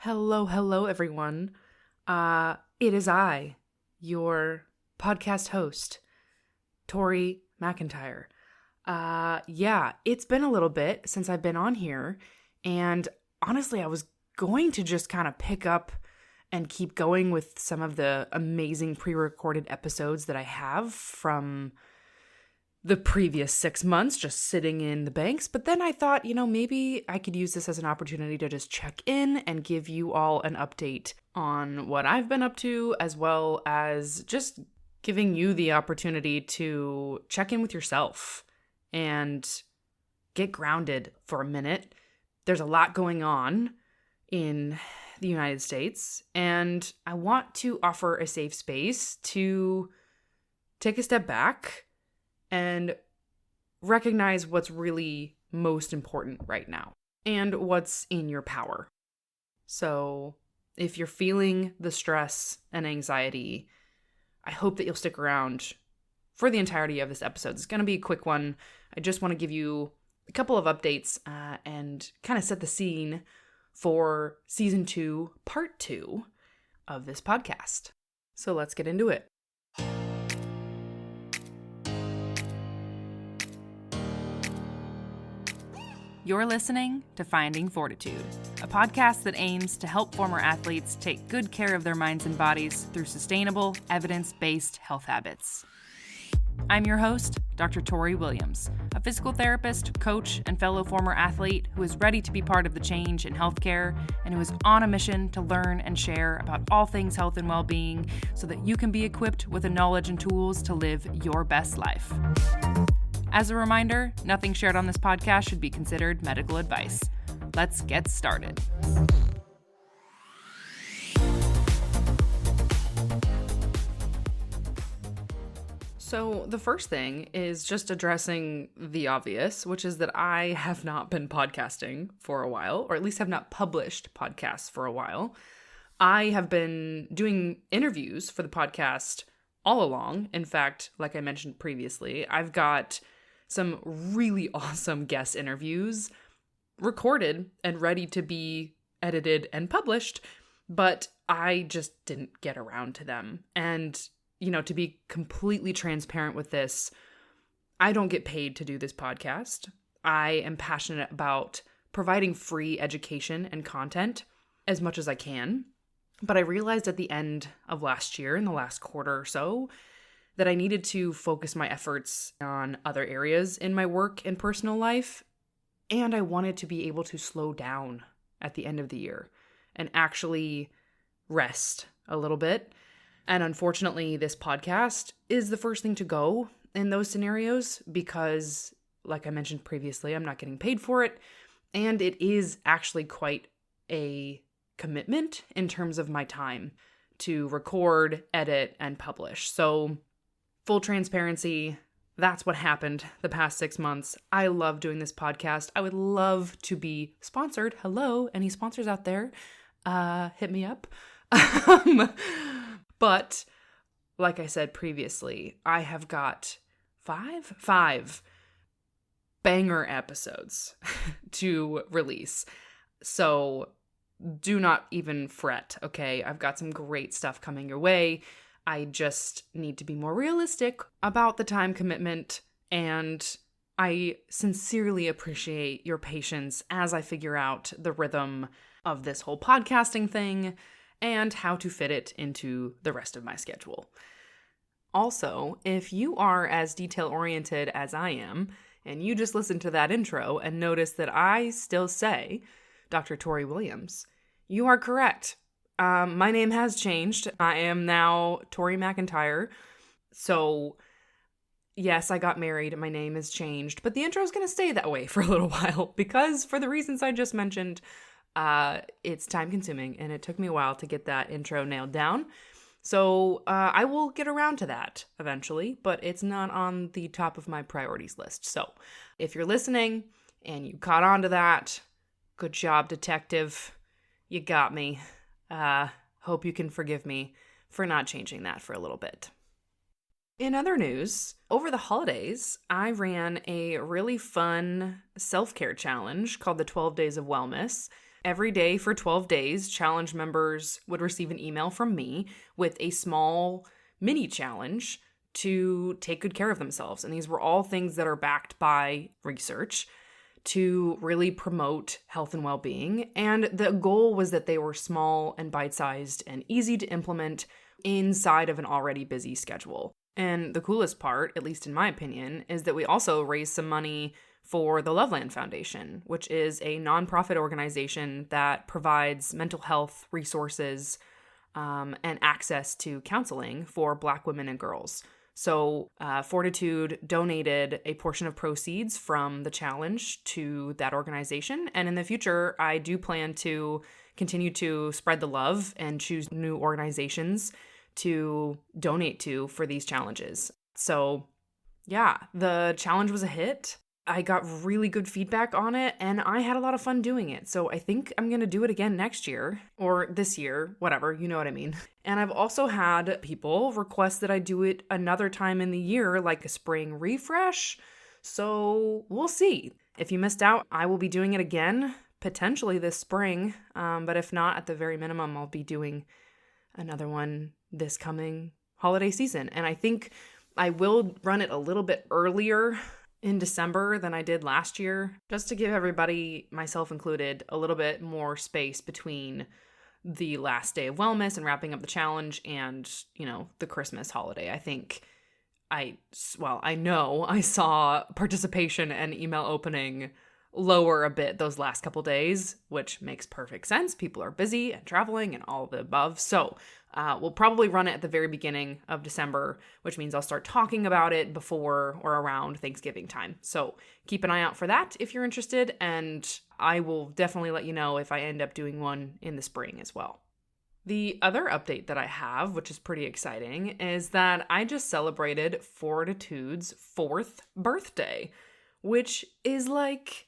Hello, everyone. It is I, your podcast host, Tori McIntyre. It's been a little bit since I've been on here, and honestly, I was going to just kind of pick up and keep going with some of the amazing pre-recorded episodes that I have from the previous 6 months just sitting in the banks. But then I thought, maybe I could use this as an opportunity to just check in and give you all an update on what I've been up to, as well as just giving you the opportunity to check in with yourself and get grounded for a minute. There's a lot going on in the United States, and I want to offer a safe space to take a step back and recognize what's really most important right now and what's in your power. So if you're feeling the stress and anxiety, I hope that you'll stick around for the entirety of this episode. It's going to be a quick one. I just want to give you a couple of updates and kind of set the scene for season 2, part 2 of this podcast. So let's get into it. You're listening to Finding Fortitude, a podcast that aims to help former athletes take good care of their minds and bodies through sustainable, evidence-based health habits. I'm your host, Dr. Tori Williams, a physical therapist, coach, and fellow former athlete who is ready to be part of the change in healthcare and who is on a mission to learn and share about all things health and well-being so that you can be equipped with the knowledge and tools to live your best life. As a reminder, nothing shared on this podcast should be considered medical advice. Let's get started. So the first thing is just addressing the obvious, which is that I have not been podcasting for a while, or at least have not published podcasts for a while. I have been doing interviews for the podcast all along. In fact, like I mentioned previously, I've got some really awesome guest interviews recorded and ready to be edited and published, but I just didn't get around to them. And, to be completely transparent with this, I don't get paid to do this podcast. I am passionate about providing free education and content as much as I can, but I realized at the end of last year, in the last quarter or so, that I needed to focus my efforts on other areas in my work and personal life, and I wanted to be able to slow down at the end of the year and actually rest a little bit. And unfortunately, this podcast is the first thing to go in those scenarios because, like I mentioned previously, I'm not getting paid for it, and it is actually quite a commitment in terms of my time to record, edit, and publish. So full transparency, that's what happened the past 6 months. I love doing this podcast. I would love to be sponsored. Hello, any sponsors out there? Hit me up. But like I said previously, I have got five banger episodes to release. So do not even fret, okay? I've got some great stuff coming your way. I just need to be more realistic about the time commitment, and I sincerely appreciate your patience as I figure out the rhythm of this whole podcasting thing and how to fit it into the rest of my schedule. Also, if you are as detail-oriented as I am, and you just listen to that intro and notice that I still say Dr. Tori Williams, you are correct. My name has changed. I am now Tori McIntyre. So yes, I got married. My name has changed, but the intro is going to stay that way for a little while because for the reasons I just mentioned, it's time consuming and it took me a while to get that intro nailed down. So I will get around to that eventually, but it's not on the top of my priorities list. So if you're listening and you caught on to that, good job, detective. You got me. Hope you can forgive me for not changing that for a little bit. In other news, over the holidays, I ran a really fun self-care challenge called the 12 Days of Wellness. Every day for 12 days, challenge members would receive an email from me with a small mini challenge to take good care of themselves. And these were all things that are backed by research to really promote health and well-being. And the goal was that they were small and bite-sized and easy to implement inside of an already busy schedule. And the coolest part, at least in my opinion, is that we also raised some money for the Loveland Foundation, which is a nonprofit organization that provides mental health resources and access to counseling for Black women and girls. So Fortitude donated a portion of proceeds from the challenge to that organization. And in the future, I do plan to continue to spread the love and choose new organizations to donate to for these challenges. So yeah, the challenge was a hit. I got really good feedback on it, and I had a lot of fun doing it. So I think I'm going to do it again next year, or this year, whatever, you know what I mean. And I've also had people request that I do it another time in the year, like a spring refresh. So we'll see. If you missed out, I will be doing it again, potentially this spring. But if not, at the very minimum, I'll be doing another one this coming holiday season. And I think I will run it a little bit earlier in December than I did last year, just to give everybody, myself included, a little bit more space between the last day of wellness and wrapping up the challenge and, the Christmas holiday. I think I know I saw participation and email opening lower a bit those last couple days, which makes perfect sense. People are busy and traveling and all of the above. So we'll probably run it at the very beginning of December, which means I'll start talking about it before or around Thanksgiving time. So keep an eye out for that if you're interested, and I will definitely let you know if I end up doing one in the spring as well. The other update that I have, which is pretty exciting, is that I just celebrated Fortitude's 4th birthday, which is like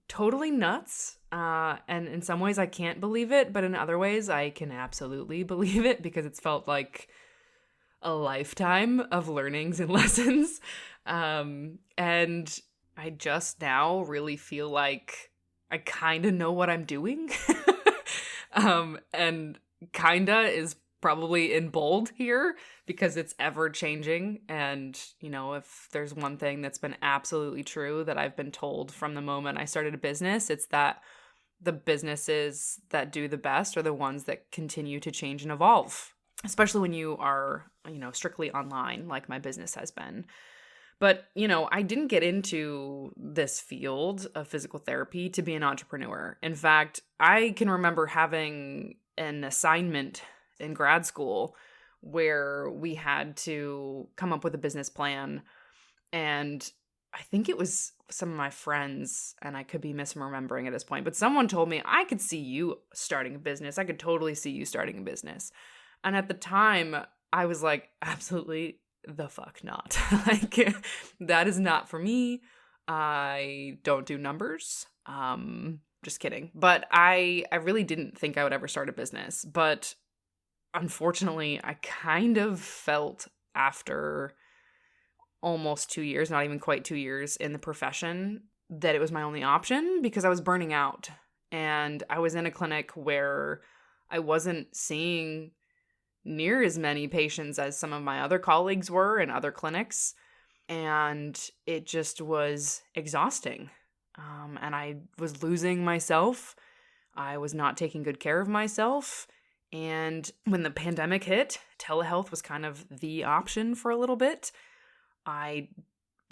totally nuts. And in some ways I can't believe it, but in other ways I can absolutely believe it because it's felt like a lifetime of learnings and lessons. And I just now really feel like I kind of know what I'm doing. And kinda is probably in bold here because it's ever changing. And, if there's one thing that's been absolutely true that I've been told from the moment I started a business, it's that the businesses that do the best are the ones that continue to change and evolve, especially when you are, strictly online like my business has been. But, I didn't get into this field of physical therapy to be an entrepreneur. In fact, I can remember having an assignment in grad school where we had to come up with a business plan. And I think it was some of my friends, and I could be misremembering at this point, but someone told me, I could see you starting a business. I could totally see you starting a business. And at the time, I was like, absolutely the fuck not. Like, that is not for me. I don't do numbers. Just kidding. But I really didn't think I would ever start a business. But unfortunately, I kind of felt after almost 2 years, not even quite 2 years in the profession, that it was my only option because I was burning out. And I was in a clinic where I wasn't seeing near as many patients as some of my other colleagues were in other clinics. And it just was exhausting. And I was losing myself. I was not taking good care of myself. And when the pandemic hit, telehealth was kind of the option for a little bit. I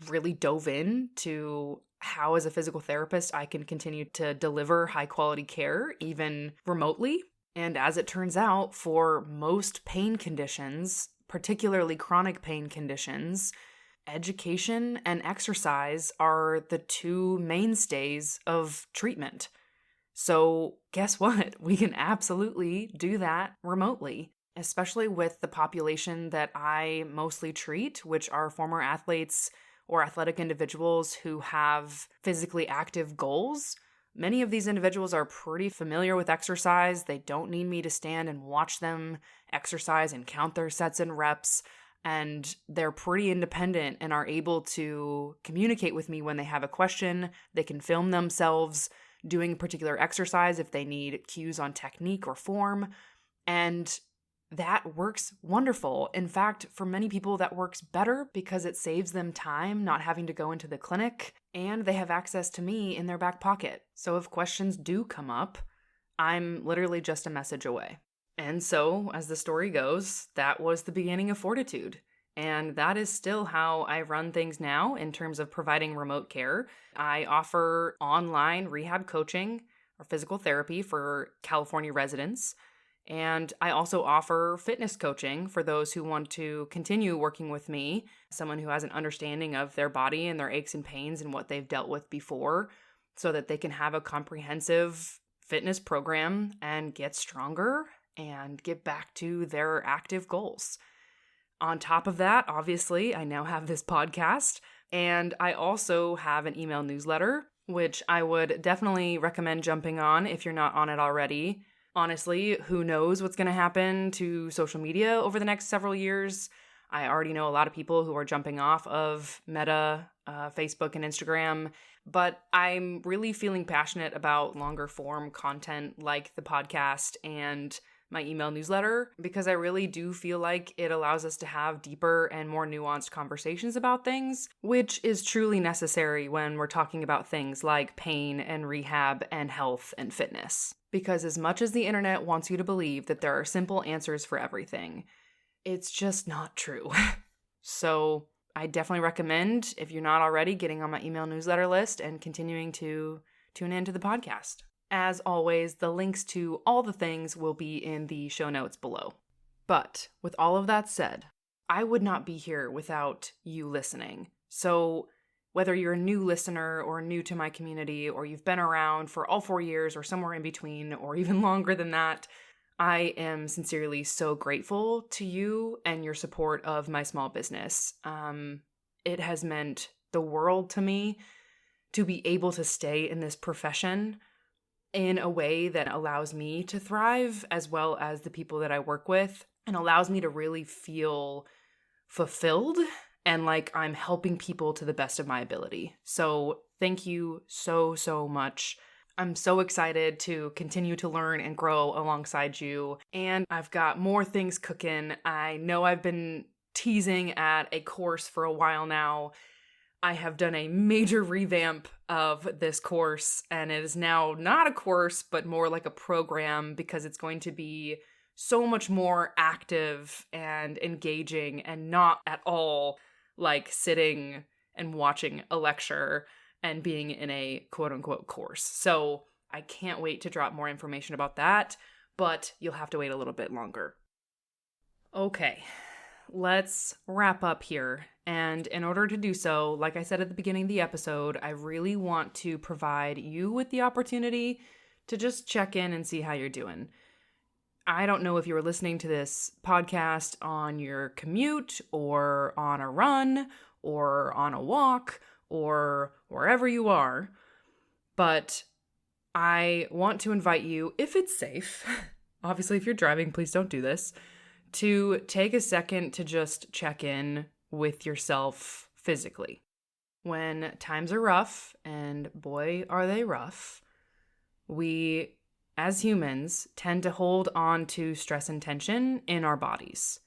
really dove into how, as a physical therapist, I can continue to deliver high quality care, even remotely. And as it turns out, for most pain conditions, particularly chronic pain conditions, education and exercise are the two mainstays of treatment. So guess what? We can absolutely do that remotely, especially with the population that I mostly treat, which are former athletes or athletic individuals who have physically active goals. Many of these individuals are pretty familiar with exercise. They don't need me to stand and watch them exercise and count their sets and reps. And they're pretty independent and are able to communicate with me when they have a question. They can film themselves doing a particular exercise if they need cues on technique or form. And that works wonderful. In fact, for many people, that works better because it saves them time not having to go into the clinic, and they have access to me in their back pocket. So if questions do come up, I'm literally just a message away. And so, as the story goes, that was the beginning of Fortitude. And that is still how I run things now in terms of providing remote care. I offer online rehab coaching or physical therapy for California residents. And I also offer fitness coaching for those who want to continue working with me, someone who has an understanding of their body and their aches and pains and what they've dealt with before, so that they can have a comprehensive fitness program and get stronger and get back to their active goals. On top of that, obviously, I now have this podcast, and I also have an email newsletter, which I would definitely recommend jumping on if you're not on it already. Honestly, who knows what's going to happen to social media over the next several years? I already know a lot of people who are jumping off of Meta, Facebook, and Instagram, but I'm really feeling passionate about longer form content like the podcast and my email newsletter, because I really do feel like it allows us to have deeper and more nuanced conversations about things, which is truly necessary when we're talking about things like pain and rehab and health and fitness. Because as much as the internet wants you to believe that there are simple answers for everything, it's just not true. So I definitely recommend, if you're not already, getting on my email newsletter list and continuing to tune into the podcast. As always, the links to all the things will be in the show notes below. But with all of that said, I would not be here without you listening. So whether you're a new listener or new to my community, or you've been around for all 4 years or somewhere in between, or even longer than that, I am sincerely so grateful to you and your support of my small business. It has meant the world to me to be able to stay in this profession in a way that allows me to thrive, as well as the people that I work with, and allows me to really feel fulfilled and like I'm helping people to the best of my ability. So thank you so, so much. I'm so excited to continue to learn and grow alongside you. And I've got more things cooking. I know I've been teasing at a course for a while now. I have done a major revamp of this course, and it is now not a course, but more like a program, because it's going to be so much more active and engaging and not at all like sitting and watching a lecture and being in a quote-unquote course. So I can't wait to drop more information about that, but you'll have to wait a little bit longer. Okay, let's wrap up here. And in order to do so, like I said at the beginning of the episode, I really want to provide you with the opportunity to just check in and see how you're doing. I don't know if you were listening to this podcast on your commute or on a run or on a walk or wherever you are, but I want to invite you, if it's safe, obviously if you're driving, please don't do this, to take a second to just check in with yourself physically. When times are rough, and boy are they rough, we as humans tend to hold on to stress and tension in our bodies.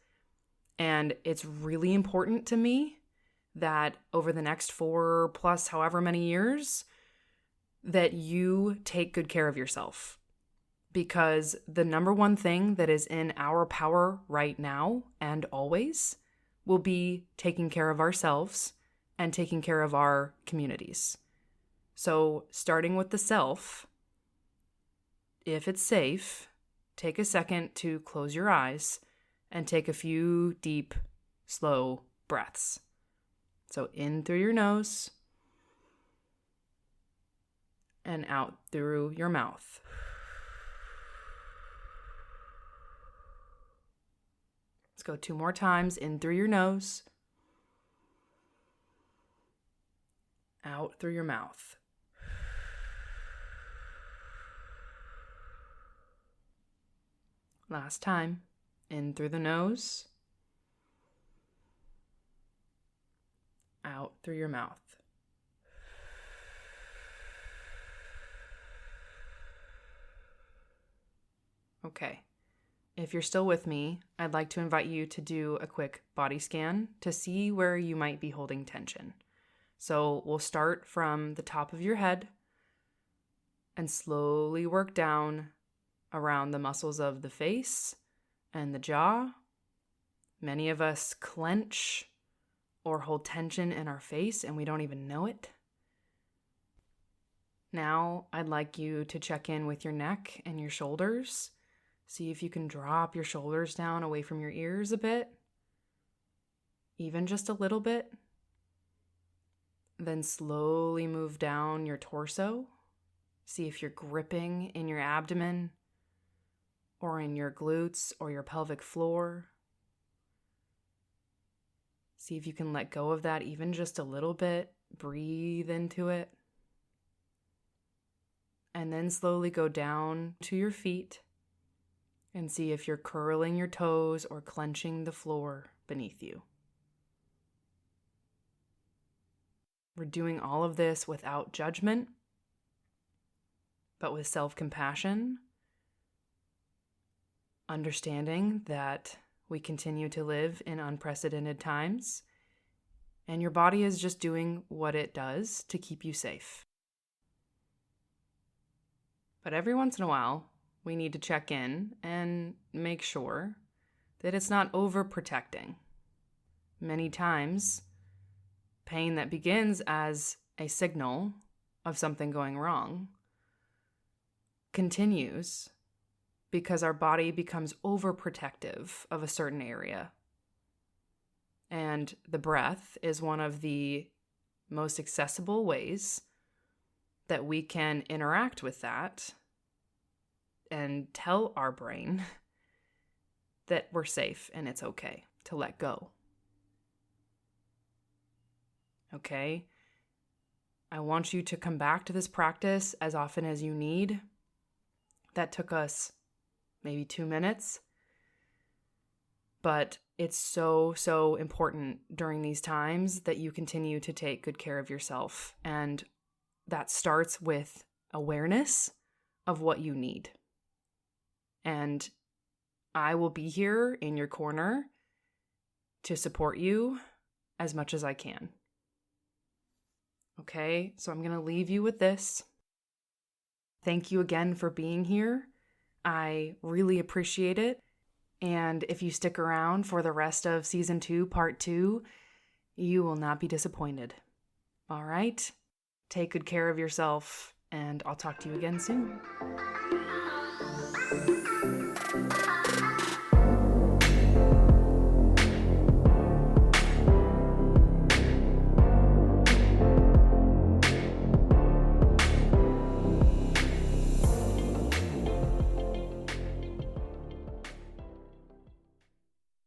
And it's really important to me that over the next 4 plus however many years, that you take good care of yourself. Because the number one thing that is in our power right now and always will be taking care of ourselves and taking care of our communities. So starting with the self, if it's safe, take a second to close your eyes and take a few deep, slow breaths. So in through your nose and out through your mouth. Let's go 2 more times. In through your nose, out through your mouth. Last time. In through the nose, out through your mouth. Okay. If you're still with me, I'd like to invite you to do a quick body scan to see where you might be holding tension. So we'll start from the top of your head and slowly work down around the muscles of the face and the jaw. Many of us clench or hold tension in our face and we don't even know it. Now, I'd like you to check in with your neck and your shoulders. See if you can drop your shoulders down away from your ears a bit, even just a little bit. Then slowly move down your torso. See if you're gripping in your abdomen or in your glutes or your pelvic floor. See if you can let go of that even just a little bit. Breathe into it. And then slowly go down to your feet and see if you're curling your toes or clenching the floor beneath you. We're doing all of this without judgment, but with self-compassion, understanding that we continue to live in unprecedented times, and your body is just doing what it does to keep you safe. But every once in a while, we need to check in and make sure that it's not overprotecting. Many times, pain that begins as a signal of something going wrong continues because our body becomes overprotective of a certain area. And the breath is one of the most accessible ways that we can interact with that and tell our brain that we're safe and it's okay to let go. Okay? I want you to come back to this practice as often as you need. That took us maybe 2 minutes, but it's so important during these times that you continue to take good care of yourself. And that starts with awareness of what you need. And I will be here in your corner to support you as much as I can. Okay, so I'm going to leave you with this. Thank you again for being here. I really appreciate it. And if you stick around for the rest of season 2, part 2, you will not be disappointed. All right? Take good care of yourself, and I'll talk to you again soon.